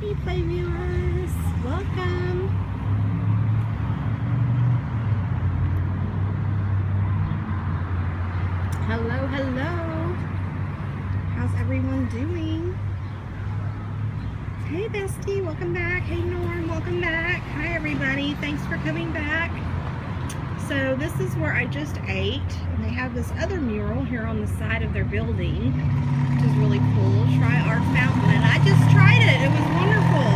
replay viewers, welcome. Hello, hello. How's everyone doing? Hey bestie, welcome back. Hey Norm, welcome back. Hi everybody, thanks for coming back. So this is where I just ate, and they have this other mural here on the side of their building, which is really cool. Try our fountain, and I just tried it. It was wonderful.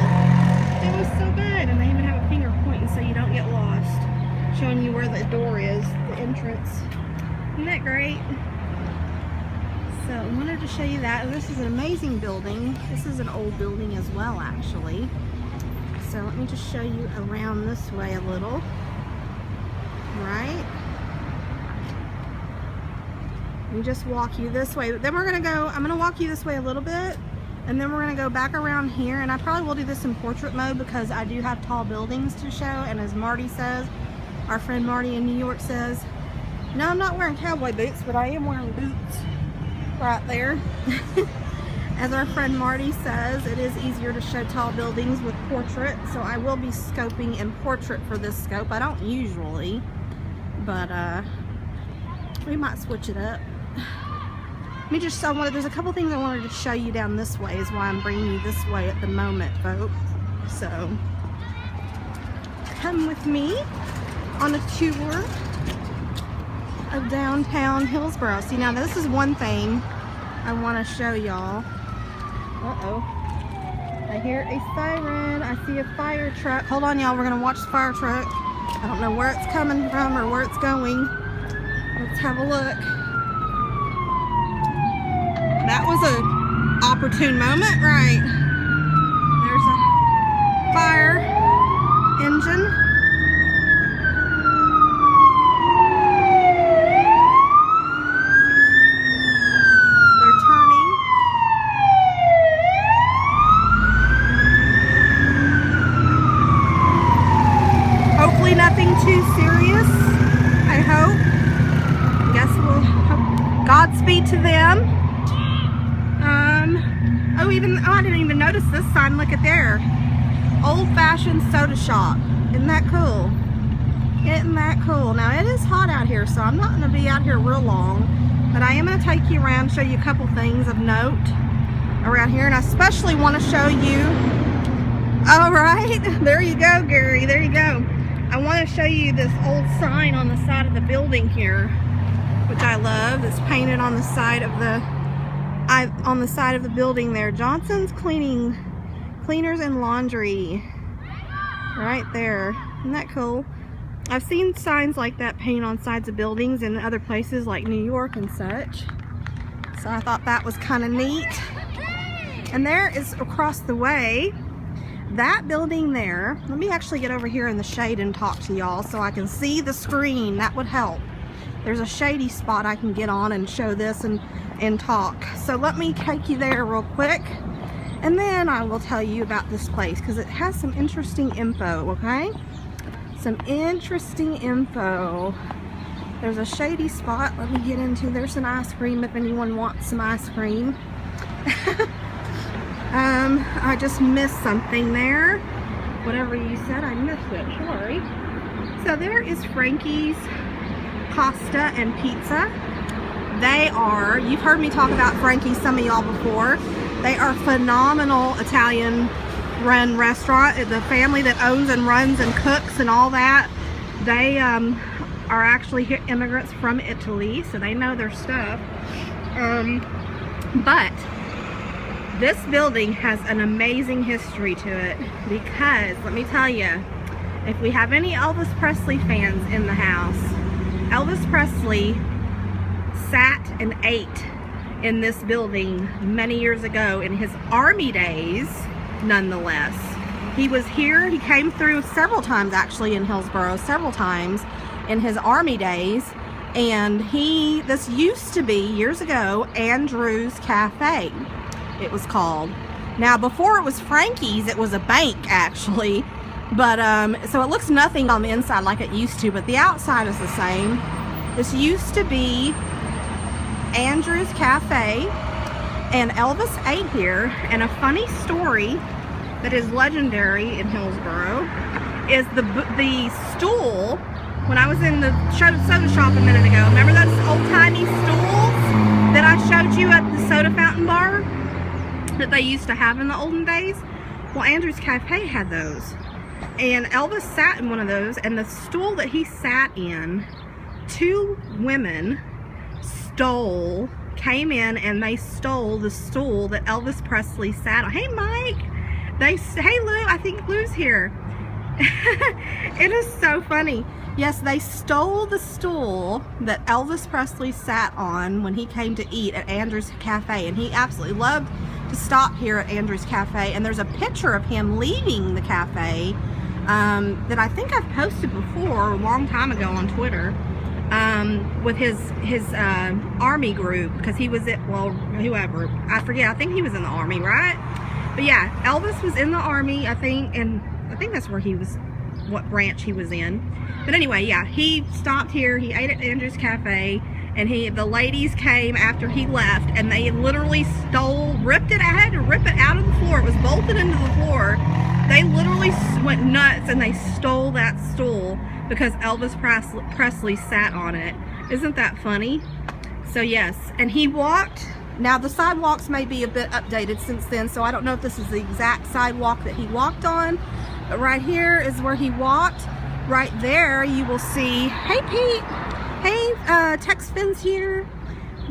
It was so good, and they even have a finger pointing so you don't get lost, showing you where the door is, the entrance. Isn't that great? So I wanted to show you that. This is an amazing building. This is an old building as well, actually. So let me just show you around this way a little. Right? Let me just walk you this way. Then we're gonna go, I'm gonna walk you this way a little bit, and then we're gonna go back around here, and I probably will do this in portrait mode because I do have tall buildings to show, and as Marty says, our friend Marty in New York says, no, I'm not wearing cowboy boots, but I am wearing boots right there. As our friend Marty says, it is easier to show tall buildings with portrait, so I will be scoping in portrait for this scope. I don't usually, but we might switch it up. Let me just, there's a couple things I wanted to show you down this way, is why I'm bringing you this way at the moment, folks. So come with me on a tour of downtown Hillsboro. See, now this is one thing I want to show y'all. Uh-oh. I hear a siren. I see a fire truck. Hold on, y'all. We're going to watch the fire truck. I don't know where it's coming from or where it's going. Let's have a look. That was an opportune moment, right? There's a fire engine. Nothing too serious, I hope. Godspeed to them. I didn't even notice this sign. Look at there. Old-fashioned soda shop. Isn't that cool? Isn't that cool? Now it is hot out here, so I'm not going to be out here real long, but I am going to take you around, show you a couple things of note around here, and I especially want to show you. All right, there you go, Gary. There you go. I want to show you this old sign on the side of the building here, which I love. It's painted on the side of the building there. Johnson's Cleaners and Laundry, right there. Isn't that cool? I've seen signs like that painted on sides of buildings in other places like New York and such. So I thought that was kind of neat. And there is across the way. That building there, let me actually get over here in the shade and talk to y'all so I can see the screen. That would help. There's a shady spot I can get on and show this and talk. So let me take you there real quick, and then I will tell you about this place because it has some interesting info, okay? Some interesting info. There's a shady spot. Let me get into, there's some ice cream if anyone wants some ice cream. I just missed something there. Whatever you said, I missed it. Sorry. So there is Frankie's Pasta and Pizza. They are, you've heard me talk about Frankie's, some of y'all before. They are phenomenal Italian run restaurant. The family that owns and runs and cooks and all that, they are actually immigrants from Italy, so they know their stuff. But this building has an amazing history to it because, let me tell you, if we have any Elvis Presley fans in the house, Elvis Presley sat and ate in this building many years ago in his army days, nonetheless. He was here, he came through several times actually in Hillsboro, several times in his army days, and this used to be, years ago, Andrew's Cafe. It was called. Now before it was Frankie's, it was a bank actually, but so it looks nothing on the inside like it used to, but the outside is the same. This used to be Andrew's Cafe, and Elvis ate here. And a funny story that is legendary in Hillsboro is the stool. When I was in the soda shop a minute ago, remember those old-timey stools that I showed you at the soda fountain bar that they used to have in the olden days? Well, Andrew's Cafe had those. And Elvis sat in one of those, and the stool that he sat in, two women came in and they stole the stool that Elvis Presley sat on. Hey, Mike. Hey, Lou. I think Lou's here. It is so funny. Yes, they stole the stool that Elvis Presley sat on when he came to eat at Andrew's Cafe, and he absolutely loved to stop here at Andrew's Cafe. And there's a picture of him leaving the cafe that I think I've posted before a long time ago on Twitter, with his army group, because he was whoever, I forget, I think he was in the army, right? But yeah, Elvis was in the army, I think, and I think that's where he was, what branch he was in. But anyway, yeah, he stopped here, he ate at Andrew's Cafe, and the ladies came after he left, and they literally ripped it. I had to rip it out of the floor. It was bolted into the floor. They literally went nuts, and they stole that stool because Elvis Presley sat on it. Isn't that funny? So yes, and he walked. Now the sidewalks may be a bit updated since then, so I don't know if this is the exact sidewalk that he walked on, but right here is where he walked. Right there you will see, hey Pete, hey Tex Finn's here.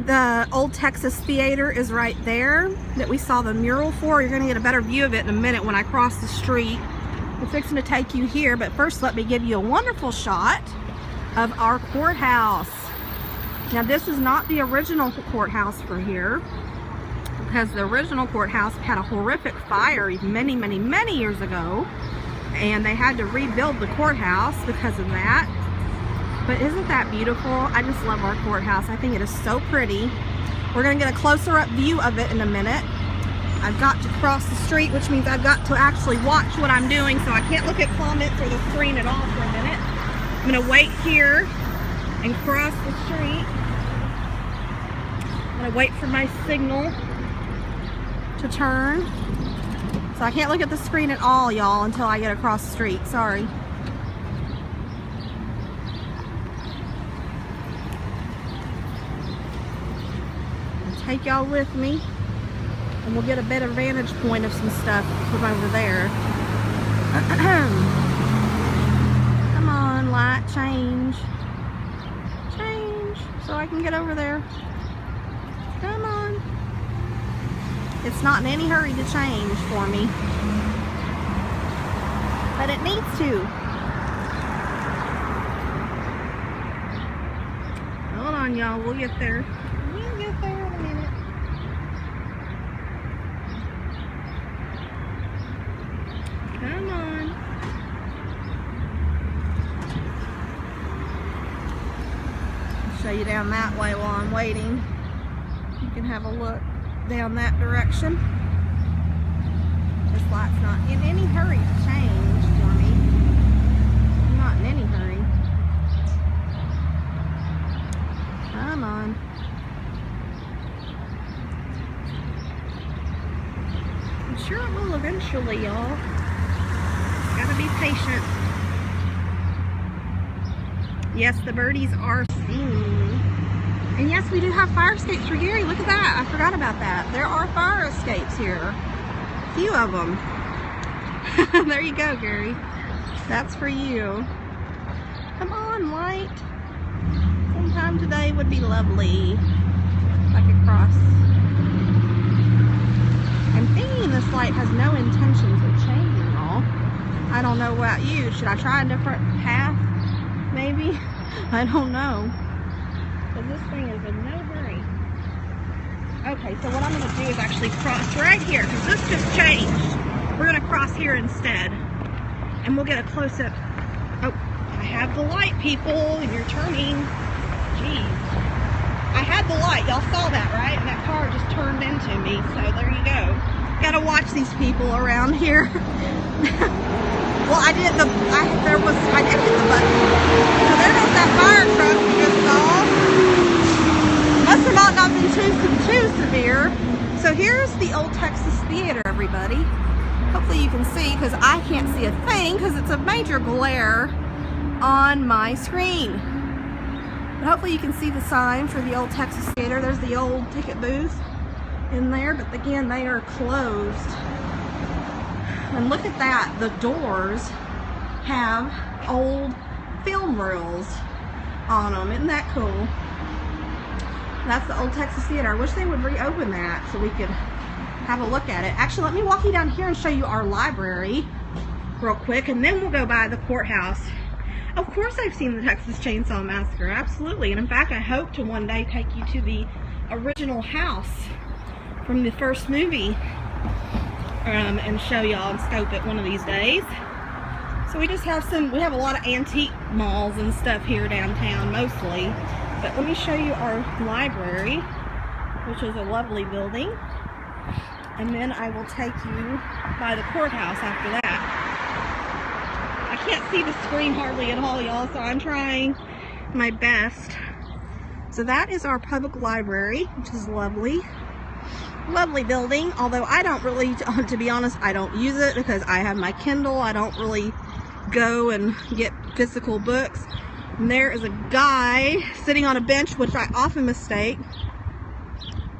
The old Texas Theater is right there that we saw the mural for. You're gonna get a better view of it in a minute when I cross the street. I'm fixing to take you here, but first let me give you a wonderful shot of our courthouse. Now this is not the original courthouse for here, because the original courthouse had a horrific fire many, many, many years ago, and they had to rebuild the courthouse because of that. But isn't that beautiful? I just love our courthouse. I think it is so pretty. We're gonna get a closer up view of it in a minute. I've got to cross the street, which means I've got to actually watch what I'm doing, so I can't look at comments or the screen at all for a minute. I'm gonna wait here and cross the street. I'm gonna wait for my signal to turn. So I can't look at the screen at all, y'all, until I get across the street. Sorry. I'll take y'all with me, and we'll get a better vantage point of some stuff from over there. Come on, light, change. Change, so I can get over there. Come on. It's not in any hurry to change for me, but it needs to. Hold on, y'all. We'll get there. We'll get there in a minute. Come on. I'll show you down that way while I'm waiting. You can have a look down that direction. This light's not in any hurry to change for me. I'm not in any hurry. Come on. I'm sure it will eventually, y'all. Gotta be patient. Yes, the birdies are singing. And yes, we do have fire escapes for Gary. Look at that. I forgot about that. There are fire escapes here. A few of them. There you go, Gary. That's for you. Come on, light. Sometime today would be lovely. If I could cross. I'm thinking this light has no intentions of changing at all. I don't know about you. Should I try a different path? Maybe? I don't know. But this thing is in no hurry. Okay, so what I'm going to do is actually cross right here, because this just changed. We're going to cross here instead, and we'll get a close-up. Oh, I have the light, people, and you're turning. Jeez. I had the light. Y'all saw that, right? And that car just turned into me, so there you go. Got to watch these people around here. Well, I did hit the button. So there goes that fire truck we just saw. Must have not been too severe. So here's the old Texas Theater, everybody. Hopefully you can see, because I can't see a thing because it's a major glare on my screen. But hopefully you can see the sign for the old Texas Theater. There's the old ticket booth in there, but again, they are closed. And look at that, the doors have old film reels on them. Isn't that cool? That's the old Texas Theater. I wish they would reopen that so we could have a look at it. Actually, let me walk you down here and show you our library real quick, and then we'll go by the courthouse. Of course I've seen the Texas Chainsaw Massacre, absolutely. And in fact, I hope to one day take you to the original house from the first movie and show y'all and scope it one of these days. So we just have we have a lot of antique malls and stuff here downtown mostly. But let me show you our library, which is a lovely building. And then I will take you by the courthouse after that. I can't see the screen hardly at all, y'all, so I'm trying my best. So that is our public library, which is lovely. Lovely building, although I don't really, to be honest, I don't use it because I have my Kindle. I don't really go and get physical books. And there is a guy sitting on a bench, which I often mistake.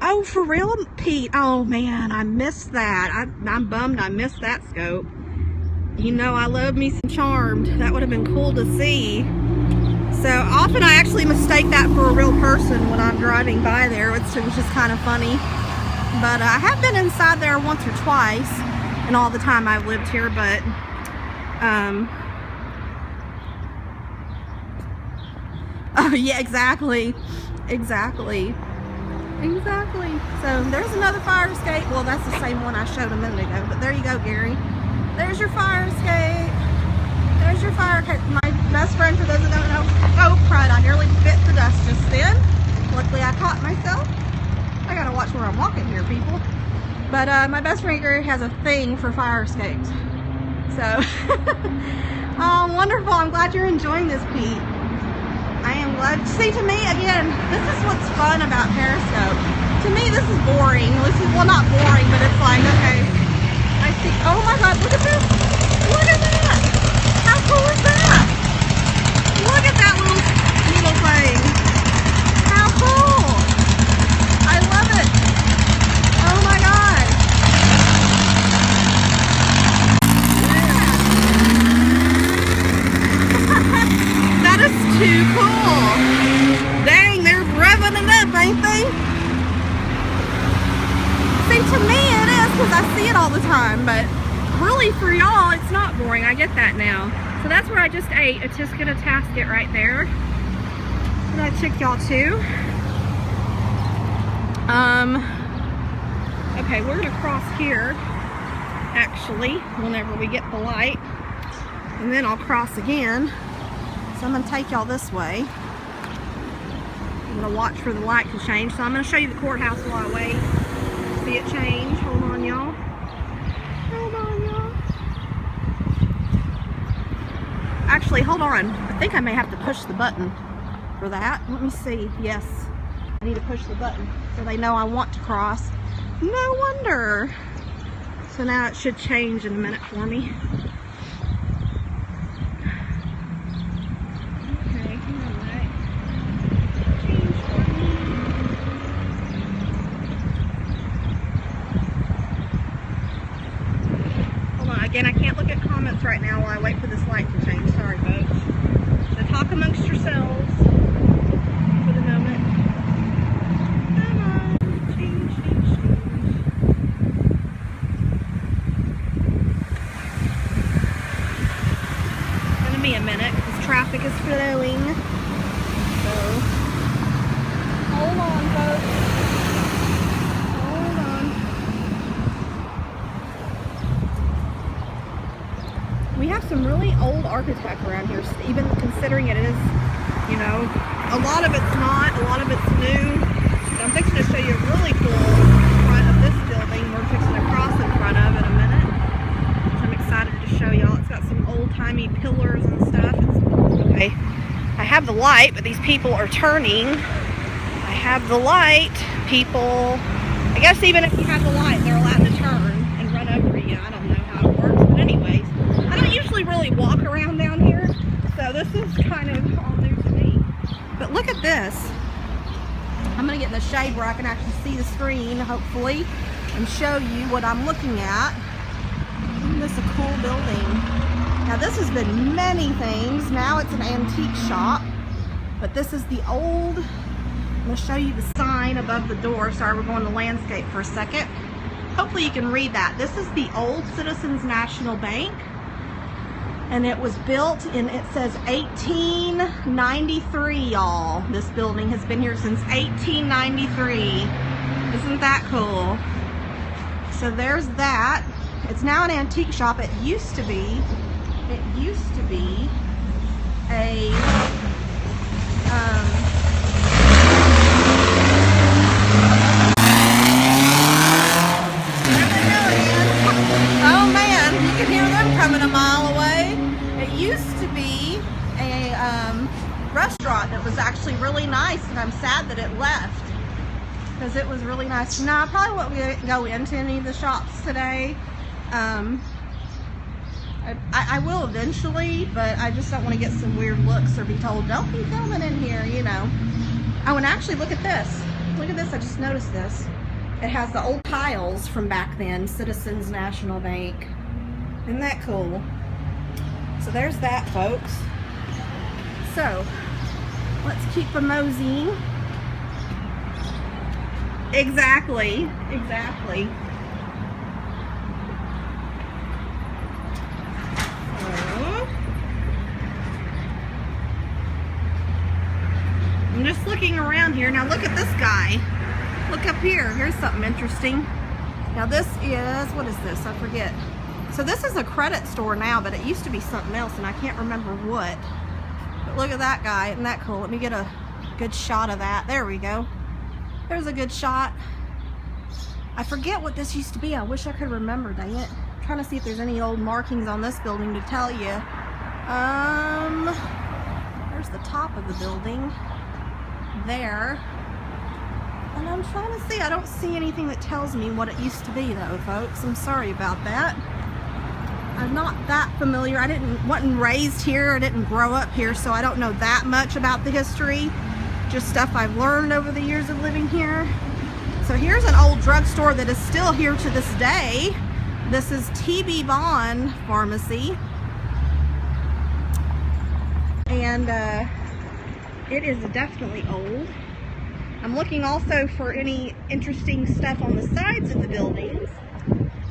Oh, for real, Pete? Oh man, I missed that. I'm bummed I missed that scope. You know, I love me some Charmed. That would have been cool to see. So often I actually mistake that for a real person when I'm driving by there, which was just kind of funny. But I have been inside there once or twice in all the time I've lived here, but oh yeah, exactly. So there's another fire escape. Well, that's the same one I showed a minute ago, but there you go, Gary. There's your fire escape. There's your fire escape. My best friend, for those that don't know, oh crud, I nearly bit the dust just then. Luckily I caught myself. I gotta watch where I'm walking here, people. But my best friend Gary has a thing for fire escapes. So, oh, wonderful. I'm glad you're enjoying this, Pete. I am glad. See, to me, again, this is what's fun about Periscope. To me, this is boring. This is, well, not boring, but it's like, okay, I see, oh my God, look at this. Look at that. How cool is that? Look at that little thing. How cool. I love it. Oh my God. Yeah. That is too cool. Dang, they're revving it up, ain't they? See, to me it is, because I see it all the time, but really for y'all it's not boring. I get that now. So that's where I just ate a Tiscata Tasket right there. What I took y'all to. Okay, we're gonna cross here actually whenever we get the light, and then I'll cross again. So I'm gonna take y'all this way. I'm gonna watch for the light to change. So I'm gonna show you the courthouse while I wait. See it change. Hold on, y'all. Hold on, y'all. Actually, hold on. I think I may have to push the button for that. Let me see. Yes. I need to push the button so they know I want to cross. No wonder. So now it should change in a minute for me. Okay, all right. Change for me. Hold on, again, I can't look at comments right now while I wait for this light to change. Sorry, folks. So talk amongst yourselves for the moment. Come on. Change. It's gonna be a minute because traffic is flowing. So, hold on, folks. Hold on. We have some really old architect around here, even considering it is, you know, a lot of it's not, a lot of it's new. So I'm fixing to show you a really cool front of this building we're fixing to cross in front of in a minute, which I'm excited to show y'all. It's got some old-timey pillars and stuff. Okay, I have the light, but these people are turning. I have the light, people. I guess even if you have the light, they're allowed to turn and run over you. I don't know how it this. I'm gonna get in the shade where I can actually see the screen, hopefully, and show you what I'm looking at. Isn't this a cool building? Now this has been many things. Now it's an antique shop, but this is the old, I'm gonna show you the sign above the door. Sorry, we're going to landscape for a second. Hopefully you can read that. This is the old Citizens National Bank, and it was built in, it says 1893, y'all. This building has been here since 1893. Isn't that cool? So there's that. It's now an antique shop. It used to be a oh man, you can hear them coming a mile away. It used to be a restaurant that was actually really nice, and I'm sad that it left because it was really nice. Now I probably won't go into any of the shops today. I will eventually, but I just don't want to get some weird looks or be told, don't be filming in here, you know. Oh, and actually look at this. Look at this, I just noticed this. It has the old tiles from back then, Citizens National Bank. Isn't that cool? So there's that, folks. So, let's keep a moseying. Exactly, exactly. I'm just looking around here. Now look at this guy. Look up here. Here's something interesting. Now this is, what is this? I forget. So this is a credit store now, but it used to be something else, and I can't remember what. But look at that guy. Isn't that cool? Let me get a good shot of that. There we go. There's a good shot. I forget what this used to be. I wish I could remember, dang it. I'm trying to see if there's any old markings on this building to tell you. There's the top of the building. There, and I'm trying to see, I don't see anything that tells me what it used to be though, folks. I'm sorry about that. I'm not that familiar. I wasn't raised here, I didn't grow up here, so I don't know that much about the history, just stuff I've learned over the years of living here. So here's an old drugstore that is still here to this day. This is T.B. Bond Pharmacy, and it is definitely old. I'm looking also for any interesting stuff on the sides of the buildings.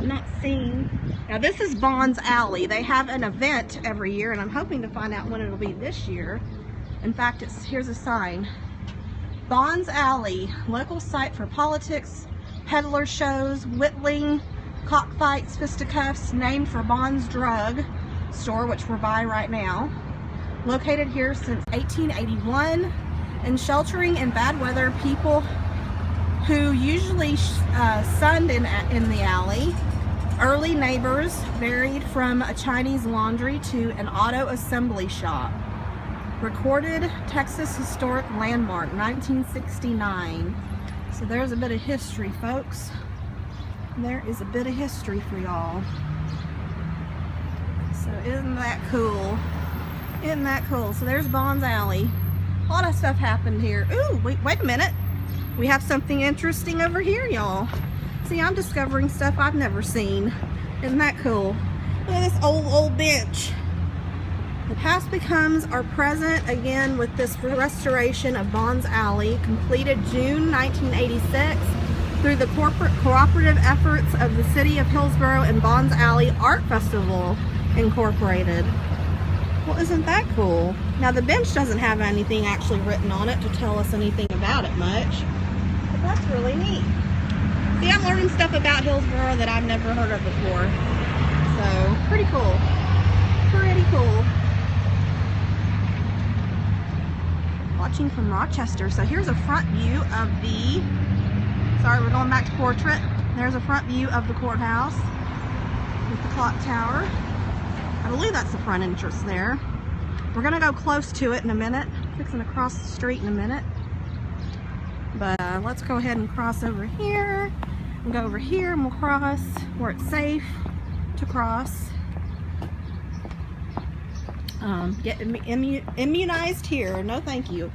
I'm not seeing. Now this is Bond's Alley. They have an event every year, and I'm hoping to find out when it'll be this year. In fact, here's a sign. Bond's Alley, local site for politics, peddler shows, whittling, cockfights, fisticuffs, named for Bond's drug store, which we're by right now. Located here since 1881, and sheltering in bad weather people who usually sunned in the alley. Early neighbors varied from a Chinese laundry to an auto assembly shop. Recorded Texas Historic Landmark, 1969. So there's a bit of history, folks. There is a bit of history for y'all. So isn't that cool? Isn't that cool? So there's Bond's Alley. A lot of stuff happened here. Ooh, wait a minute. We have something interesting over here, y'all. See, I'm discovering stuff I've never seen. Isn't that cool? Look at this old bench. The past becomes our present again with this restoration of Bond's Alley, completed June 1986 through the cooperative efforts of the City of Hillsboro and Bond's Alley Art Festival Incorporated. Well, isn't that cool? Now the bench doesn't have anything actually written on it to tell us anything about it much, but that's really neat. See, I'm learning stuff about Hillsboro that I've never heard of before. So, pretty cool. Pretty cool. Watching from Rochester. So here's a front view of the, sorry, we're going back to portrait. There's a front view of the courthouse with the clock tower. I believe that's the front entrance there. We're gonna go close to it in a minute. Fixing to cross the street in a minute. But let's go ahead and cross over here. We'll go over here and we'll cross where it's safe to cross. Get immunized here. No thank you.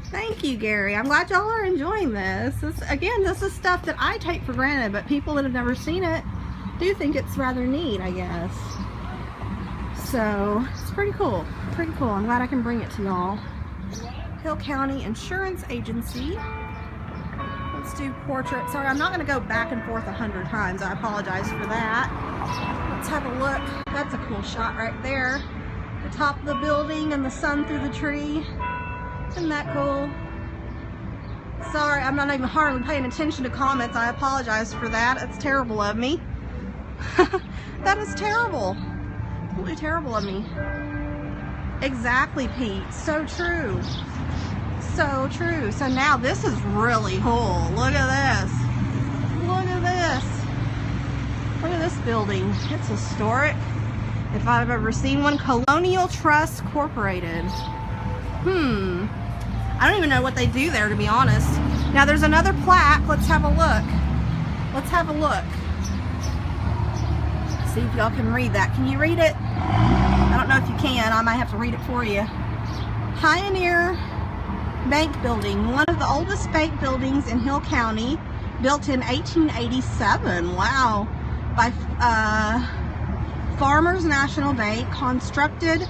Thank you, Gary. I'm glad y'all are enjoying this. Again, this is stuff that I take for granted, but people that have never seen it do think it's rather neat, I guess. So, it's pretty cool. Pretty cool. I'm glad I can bring it to y'all. Hill County Insurance Agency. Let's do portrait. Sorry, I'm not going to go back and forth 100 times. I apologize for that. Let's have a look. That's a cool shot right there. The top of the building and the sun through the tree. Isn't that cool? Sorry, I'm not even hardly paying attention to comments. I apologize for that. It's terrible of me. That is terrible. Totally terrible of me. Exactly, Pete. So true. So true. So now this is really cool. Look at this. Look at this. Look at this building. It's historic. If I've ever seen one. Colonial Trust Corporated. I don't even know what they do there, to be honest. Now there's another plaque. Let's have a look. Let's have a look. See if y'all can read that. Can you read it? I don't know if you can. I might have to read it for you. Pioneer Bank Building, one of the oldest bank buildings in Hill County, built in 1887. Wow. By Farmers National Bank, constructed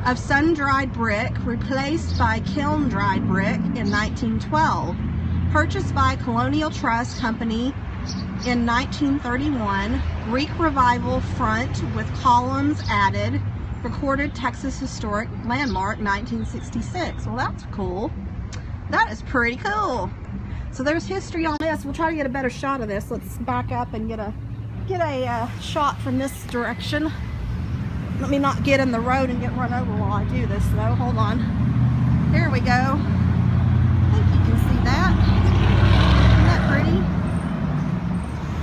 of sun-dried brick, replaced by kiln-dried brick in 1912. Purchased by Colonial Trust Company in 1931. Greek Revival front with columns added. Recorded Texas Historic Landmark 1966. Well, that's cool. That is pretty cool. So there's history on this. We'll try to get a better shot of this. Let's back up and get a shot from this direction. Let me not get in the road and get run over while I do this though. Hold on. Here we go. I think you can see that. Isn't that pretty?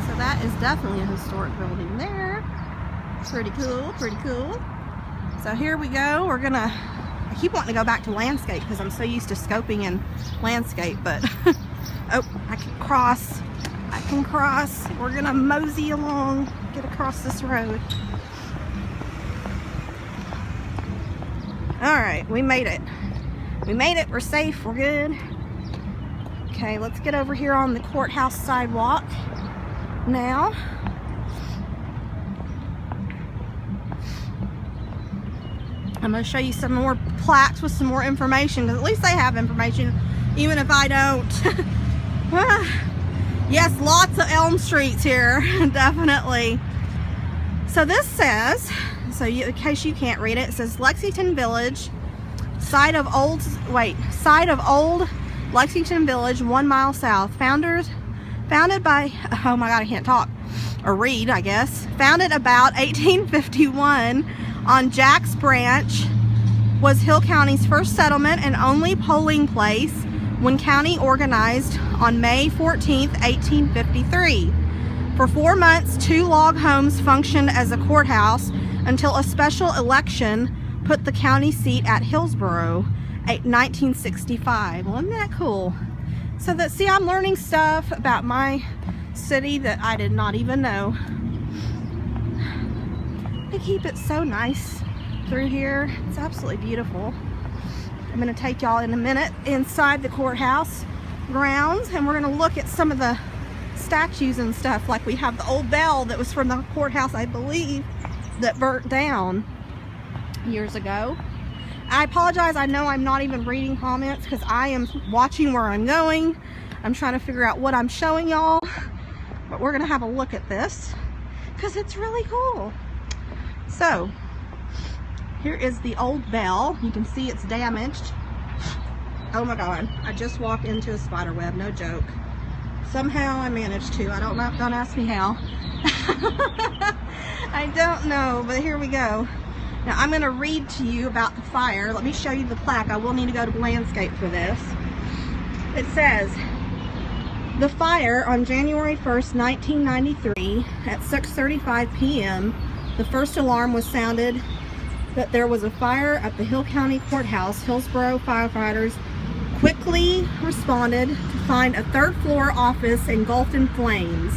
So that is definitely a historic building there. Pretty cool, pretty cool. So here we go. We're gonna, I keep wanting to go back to landscape because I'm so used to scoping in landscape, but oh, I can cross. I can cross. We're gonna mosey along, get across this road. Alright, we made it. We made it. We're safe. We're good. Okay, let's get over here on the courthouse sidewalk now. I'm going to show you some more plaques with some more information, because at least they have information, even if I don't. Yes, lots of Elm Streets here, definitely. So this says, in case you can't read it, it says Lexington Village, site of old Lexington Village, 1 mile south. Founded by, oh my god, I can't talk or read, I guess. Founded about 1851 on Jack's Branch, was Hill County's first settlement and only polling place when county organized on May 14th, 1853. For 4 months, 2 log homes functioned as a courthouse until a special election put the county seat at Hillsboro, 1965. Well, isn't that cool? So that, see, I'm learning stuff about my city that I did not even know. They keep it so nice through here. It's absolutely beautiful. I'm going to take y'all in a minute inside the courthouse grounds, and we're going to look at some of the statues and stuff. Like we have the old bell that was from the courthouse, I believe, that burnt down years ago. I apologize, I know I'm not even reading comments because I am watching where I'm going. I'm trying to figure out what I'm showing y'all, but we're gonna have a look at this because it's really cool. So here is the old bell. You can see it's damaged. Oh my god, I just walked into a spider web, no joke. Somehow I managed to. I don't know, don't ask me how. I don't know, but here we go. Now I'm going to read to you about the fire. Let me show you the plaque. I will need to go to landscape for this. It says, the fire on January 1st, 1993 at 6:35 p.m. The first alarm was sounded that there was a fire at the Hill County Courthouse. Hillsboro firefighters quickly responded to find a third-floor office engulfed in flames.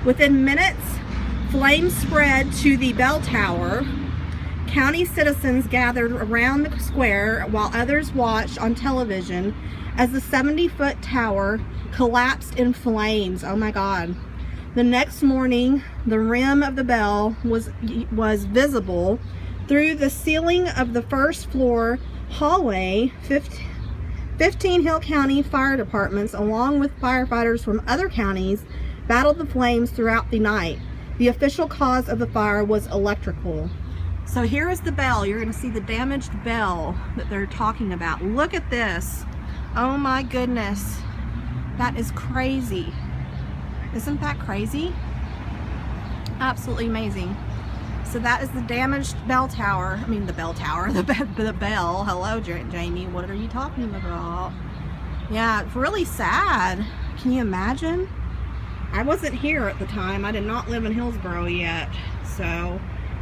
Within minutes, flames spread to the bell tower. County citizens gathered around the square while others watched on television as the 70-foot tower collapsed in flames. Oh my God. The next morning, the rim of the bell was visible through the ceiling of the first floor hallway. 15 Hill County fire departments, along with firefighters from other counties, battled the flames throughout the night. The official cause of the fire was electrical. So here is the bell. You're going to see the damaged bell that they're talking about. Look at this. Oh my goodness. That is crazy. Isn't that crazy? Absolutely amazing. So that is the damaged bell tower. I mean the bell tower, the bell. Hello, Jamie. What are you talking about? Yeah, it's really sad. Can you imagine? I wasn't here at the time. I did not live in Hillsboro yet. So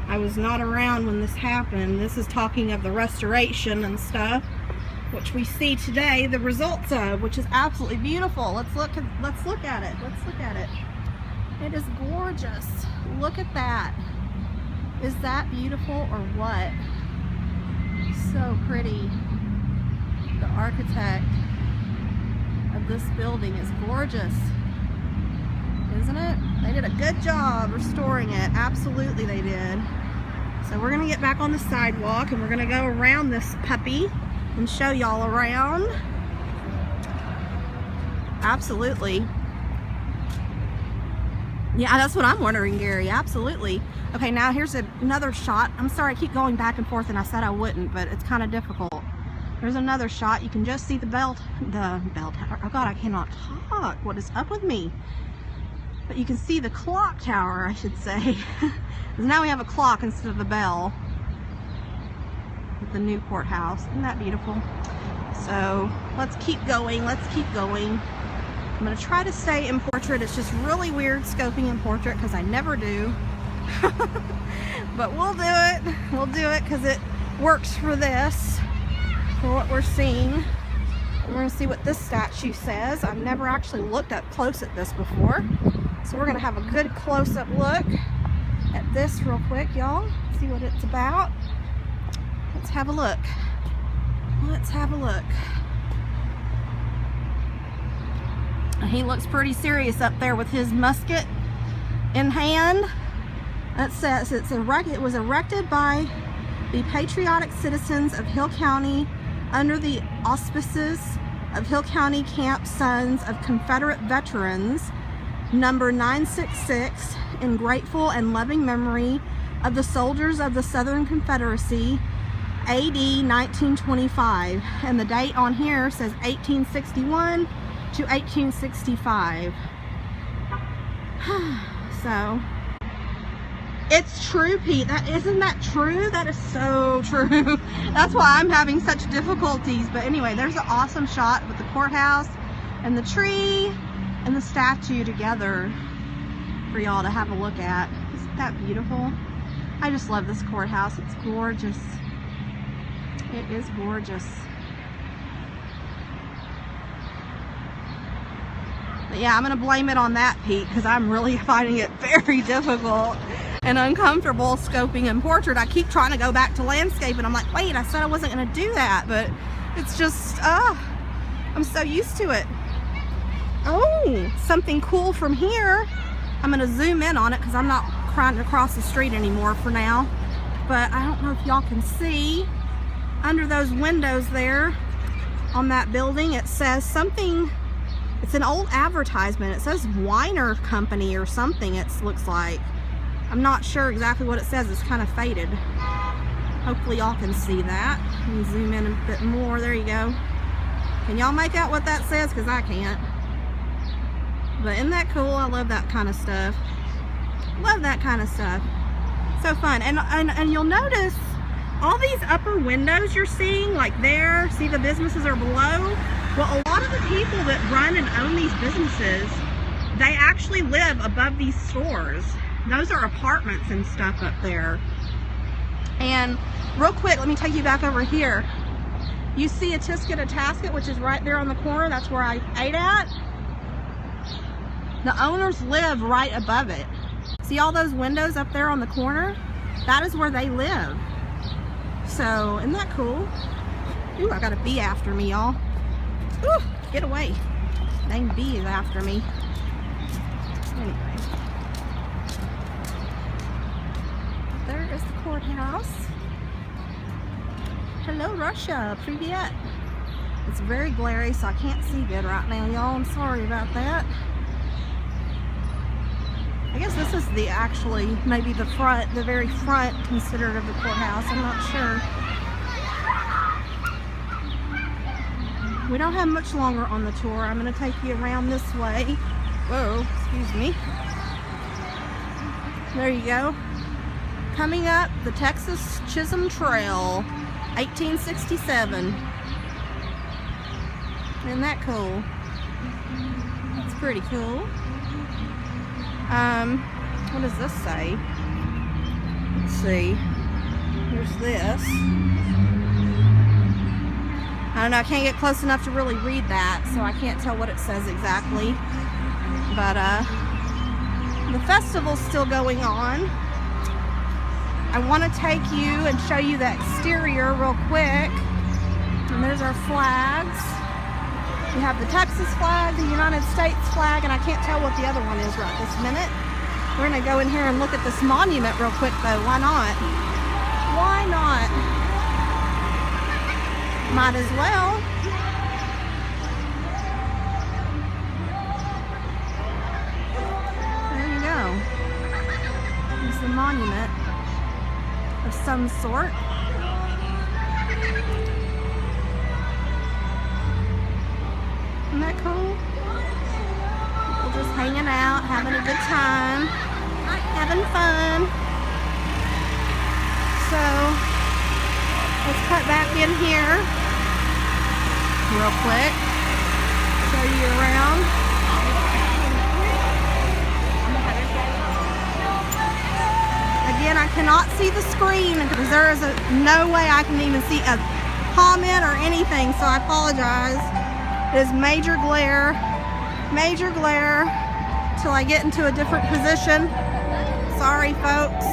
I was not around when this happened. This is talking of the restoration and stuff, which we see today the results of, which is absolutely beautiful. Let's look at it. Let's look at it. It is gorgeous. Look at that. Is that beautiful or what? So pretty. The architect of this building is gorgeous, isn't it? They did a good job restoring it. Absolutely they did. So we're gonna get back on the sidewalk and we're gonna go around this puppy and show y'all around. Absolutely. Yeah, that's what I'm wondering, Gary. Absolutely. Okay, now here's another shot. I'm sorry I keep going back and forth and I said I wouldn't, but it's kind of difficult. There's another shot. You can just see the bell tower. Oh God, I cannot talk. What is up with me? But you can see the clock tower, I should say. Because now we have a clock instead of a bell. The new courthouse. Isn't that beautiful? So let's keep going. Let's keep going. I'm going to try to stay in portrait. It's just really weird scoping in portrait because I never do. But we'll do it. We'll do it because it works for this, for what we're seeing. We're going to see what this statue says. I've never actually looked up close at this before. So we're going to have a good close-up look at this real quick, y'all. See what it's about. Let's have a look. Let's have a look. He looks pretty serious up there with his musket in hand. It says it was erected by the patriotic citizens of Hill County under the auspices of Hill County Camp Sons of Confederate Veterans, number 966, in grateful and loving memory of the soldiers of the Southern Confederacy, AD 1925, and the date on here says 1861 to 1865. So it's true, Pete. Isn't that true? That is so true. That's why I'm having such difficulties. But anyway, there's an awesome shot with the courthouse and the tree and the statue together for y'all to have a look at. Isn't that beautiful? I just love this courthouse. It's gorgeous. It is gorgeous. But yeah, I'm going to blame it on that, Pete, because I'm really finding it very difficult and uncomfortable scoping in portrait. I keep trying to go back to landscape and I'm like, wait, I said I wasn't going to do that, but it's just, I'm so used to it. Oh, something cool from here. I'm going to zoom in on it because I'm not trying to cross the street anymore for now. But I don't know if y'all can see under those windows there on that building, it says something. It's an old advertisement. It says Weiner Company or something, it looks like. I'm not sure exactly what it says. It's kind of faded. Hopefully y'all can see that. Let me zoom in a bit more. There you go. Can y'all make out what that says? Because I can't. But isn't that cool? I love that kind of stuff. Love that kind of stuff. So fun. And you'll notice all these upper windows you're seeing, like there, see the businesses are below. Well, a lot of the people that run and own these businesses, they actually live above these stores. Those are apartments and stuff up there. And real quick, let me take you back over here. You see a Tisket, which is right there on the corner. That's where I ate at. The owners live right above it. See all those windows up there on the corner? That is where they live. So, isn't that cool? Ooh, I got a bee after me, y'all. Ooh, get away. Dang bee is after me. Anyway. There is the courthouse. Hello, Russia. Привет. It's very glary, so I can't see good right now, y'all. I'm sorry about that. I guess this is the actually, maybe the front, the very front considered of the courthouse. I'm not sure. We don't have much longer on the tour. I'm going to take you around this way. Whoa, excuse me. There you go. Coming up, the Texas Chisholm Trail, 1867. Isn't that cool? That's pretty cool. What does this say? Let's see. Here's this. I don't know, I can't get close enough to really read that, so I can't tell what it says exactly. But, the festival's still going on. I want to take you and show you the exterior real quick. And there's our flags. We have the Texas flag, the United States flag, and I can't tell what the other one is right this minute. We're going to go in here and look at this monument real quick, though. Why not? Why not? Might as well. There you go. It's a monument of some sort. Isn't that cool? People just hanging out, having a good time, having fun. So, let's cut back in here real quick. Show you around. Again, I cannot see the screen because there is no way I can even see a comment or anything, so I apologize. It is major glare till I get into a different position. Sorry, folks.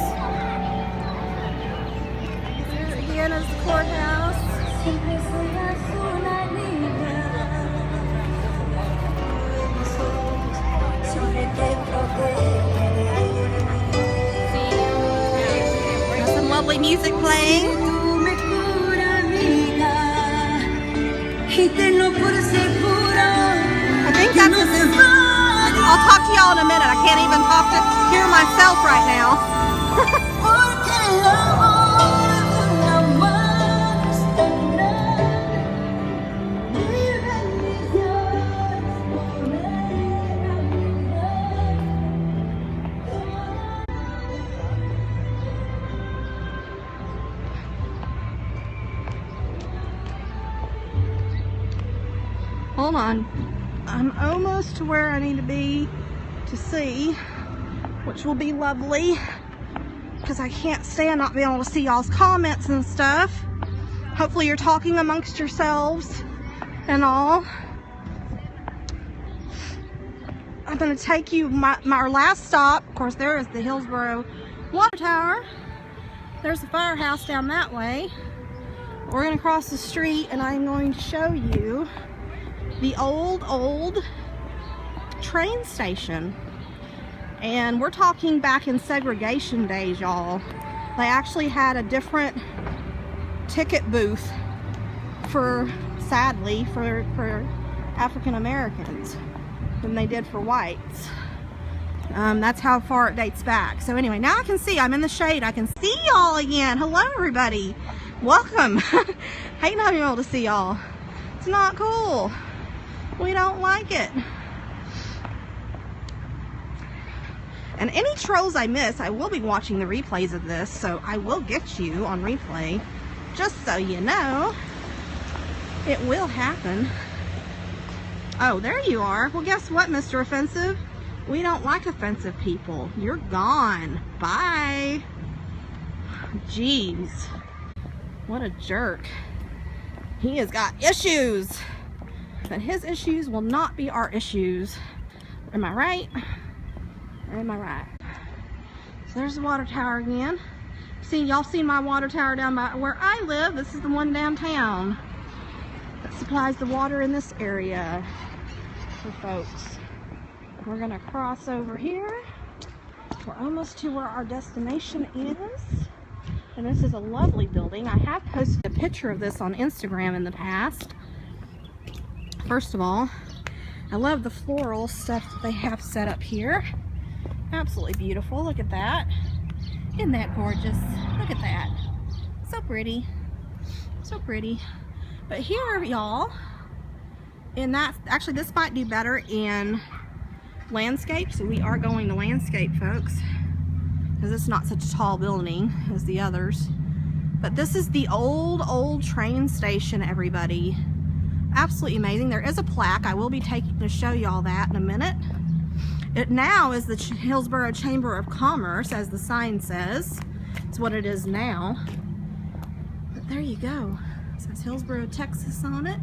Here again is the courthouse. Got some lovely music playing. I think that's I'll talk to y'all in a minute. I can't even hear myself right now. Hold on. I'm almost to where I need to be to see, which will be lovely because I can't stand not being able to see y'all's comments and stuff. Hopefully you're talking amongst yourselves and all. I'm going to take you, our last stop, of course there is the Hillsboro water tower. There's the firehouse down that way. We're going to cross the street and I'm going to show you the old train station. And we're talking back in segregation days, y'all. They actually had a different ticket booth sadly for African Americans than they did for whites. That's how far it dates back. So anyway, now I can see, I'm in the shade, I can see y'all again. Hello everybody, welcome. Hate not being able to see y'all. It's not cool. We don't like it. And any trolls I miss, I will be watching the replays of this, so I will get you on replay, just so you know. It will happen. Oh, there you are. Well, guess what, Mr. Offensive? We don't like offensive people. You're gone. Bye. Jeez. What a jerk. He has got issues. But his issues will not be our issues. Am I right? Or am I right? So there's the water tower again. Y'all seen my water tower down by where I live. This is the one downtown that supplies the water in this area for folks. We're gonna cross over here. We're almost to where our destination is. And this is a lovely building. I have posted a picture of this on Instagram in the past. First of all, I love the floral stuff that they have set up here. Absolutely beautiful. Look at that. Isn't that gorgeous? Look at that. So pretty. So pretty. But here, y'all, and that's actually, this might do better in landscape. So we are going to landscape, folks, because it's not such a tall building as the others. But this is the old train station, everybody. Absolutely amazing. There is a plaque. I will be taking to show y'all that in a minute. It now is the Hillsboro Chamber of Commerce, as the sign says. It's what it is now. But there you go. It says Hillsboro, Texas on it.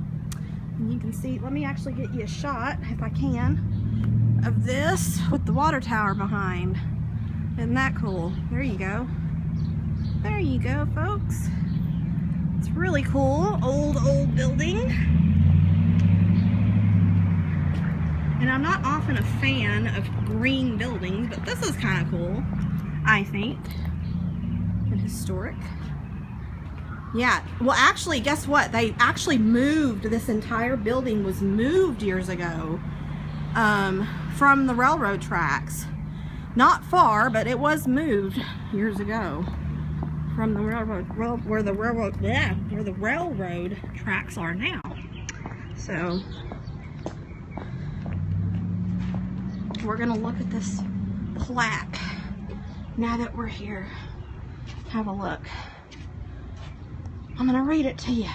And you can see, let me actually get you a shot, if I can, of this with the water tower behind. Isn't that cool? There you go. There you go, folks. It's really cool. Old building. And I'm not often a fan of green buildings, but this is kind of cool, I think. And historic. Yeah, well actually, guess what? They actually moved, this entire building was moved years ago from the railroad tracks. Not far, but it was moved years ago from the railroad, where the railroad tracks are now. So we're gonna look at this plaque now that we're here. Have a look. I'm gonna read it to you.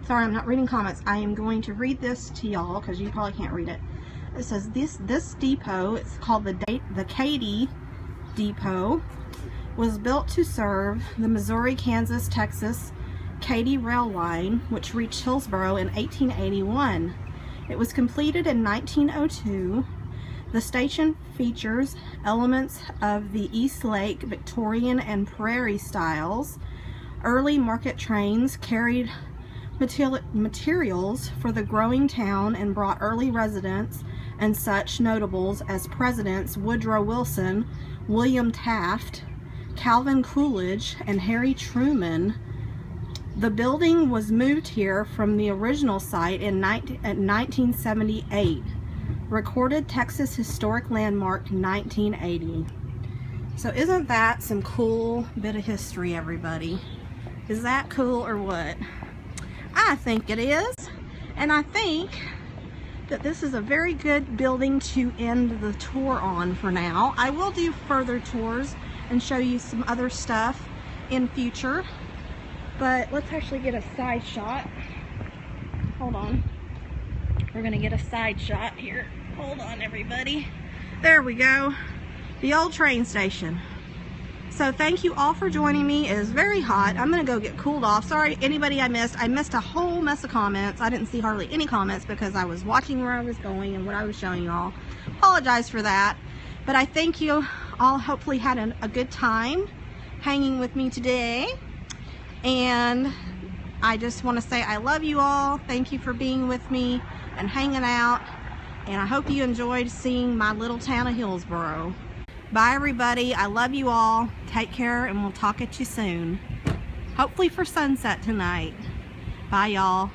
Sorry, I'm not reading comments. I am going to read this to y'all because you probably can't read it. It says this depot, it's called the Katy Depot, was built to serve the Missouri, Kansas, Texas Katy rail line, which reached Hillsboro in 1881. It was completed in 1902. The station features elements of the East Lake, Victorian, and Prairie styles. Early market trains carried materials for the growing town and brought early residents and such notables as Presidents Woodrow Wilson, William Taft, Calvin Coolidge, and Harry Truman. The building was moved here from the original site in 1978. Recorded Texas Historic Landmark 1980. So isn't that some cool bit of history, everybody? Is that cool or what? I think it is. And I think that this is a very good building to end the tour on for now. I will do further tours and show you some other stuff in future. But let's actually get a side shot. Hold on. We're gonna get a side shot here. Hold on, everybody. There we go. The old train station. So thank you all for joining me. It is very hot. I'm gonna go get cooled off. Sorry, anybody I missed. I missed a whole mess of comments. I didn't see hardly any comments because I was watching where I was going and what I was showing you all. Apologize for that. But I thank you all. Hopefully had a good time hanging with me today. And I just want to say I love you all. Thank you for being with me and hanging out. And I hope you enjoyed seeing my little town of Hillsboro. Bye, everybody. I love you all. Take care, and we'll talk at you soon. Hopefully for sunset tonight. Bye, y'all.